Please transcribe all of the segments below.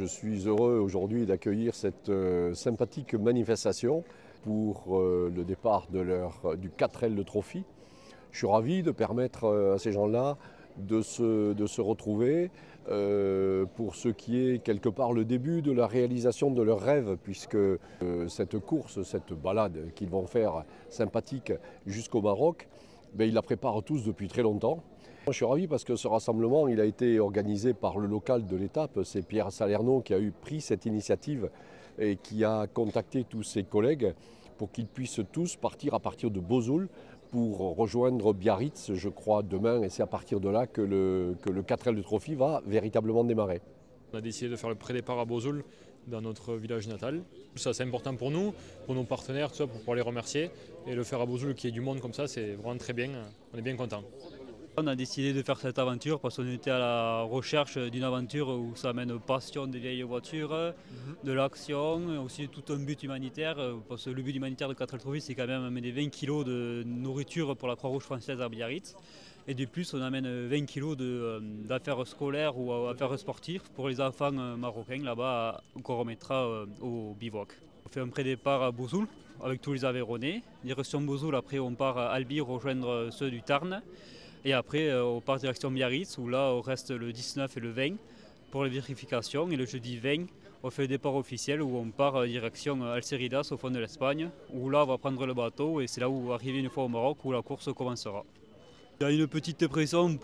Je suis heureux aujourd'hui d'accueillir cette sympathique manifestation pour le départ du 4L de Trophy. Je suis ravi de permettre à ces gens-là de se retrouver pour ce qui est quelque part le début de la réalisation de leurs rêves, puisque cette course, cette balade qu'ils vont faire sympathique jusqu'au Maroc, ils la préparent tous depuis très longtemps. Je suis ravi parce que ce rassemblement il a été organisé par le local de l'étape. C'est Pierre Salerno qui a pris cette initiative et qui a contacté tous ses collègues pour qu'ils puissent tous partir à partir de Bozoul pour rejoindre Biarritz, je crois, demain. Et c'est à partir de là que le 4L de Trophy va véritablement démarrer. On a décidé de faire le pré-départ à Bozoul, dans notre village natal. Ça c'est important pour nous, pour nos partenaires, tout ça, pour pouvoir les remercier. Et le faire à Bozoul, qui est du monde comme ça, c'est vraiment très bien. On est bien contents. On a décidé de faire cette aventure parce qu'on était à la recherche d'une aventure où ça amène passion des vieilles voitures, de l'action, aussi tout un but humanitaire. Parce que le but humanitaire de 4L Trophy, c'est quand même amener 20 kg de nourriture pour la Croix-Rouge française à Biarritz. Et de plus, on amène 20 kg d'affaires scolaires ou affaires sportives pour les enfants marocains là-bas qu'on remettra au bivouac. On fait un pré-départ à Bozoul avec tous les Aveyronnais. Direction Bozoul, après on part à Albi rejoindre ceux du Tarn. Et après, on part direction Biarritz, où là, on reste le 19 et le 20 pour les vérifications. Et le jeudi 20, on fait le départ officiel où on part direction Alceridas, au fond de l'Espagne, où là, on va prendre le bateau et c'est là où on va arriver une fois au Maroc, où la course commencera. Il y a une petite pression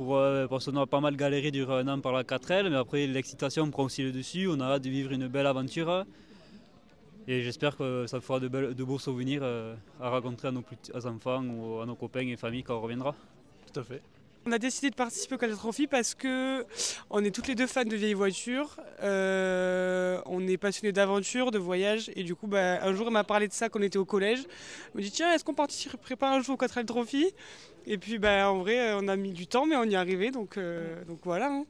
parce qu'on a pas mal galéré durant un an par la 4L, mais après, l'excitation prend aussi le dessus. On a hâte de vivre une belle aventure. Et j'espère que ça fera de beaux souvenirs à raconter à nos petits enfants ou à nos copains et familles quand on reviendra. Tout à fait. On a décidé de participer au 4L Trophy parce qu'on est toutes les deux fans de vieilles voitures, on est passionnés d'aventure, de voyage et du coup un jour il m'a parlé de ça quand on était au collège. Il me dit tiens est-ce qu'on prépare un jour au 4L Trophy? Et puis en vrai on a mis du temps mais on y est arrivé donc voilà. Hein.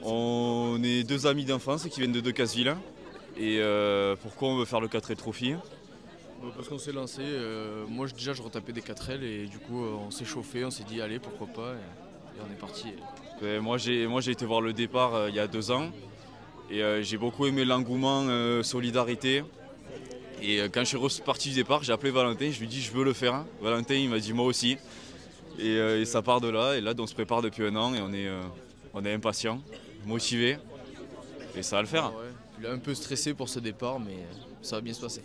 On est deux amis d'enfance qui viennent de Decazeville et pourquoi on veut faire le 4L Trophy? Parce qu'on s'est lancé, moi déjà je retapais des 4L et du coup on s'est chauffé, on s'est dit allez pourquoi pas et on est parti. Moi j'ai été voir le départ il y a 2 ans et j'ai beaucoup aimé l'engouement, solidarité. Et quand je suis reparti du départ, j'ai appelé Valentin, je lui ai dit je veux le faire. Valentin il m'a dit moi aussi. Et ça part de là et là on se prépare depuis un an et on est impatient, motivé et ça va le faire. Ouais. Il est un peu stressé pour ce départ mais ça va bien se passer.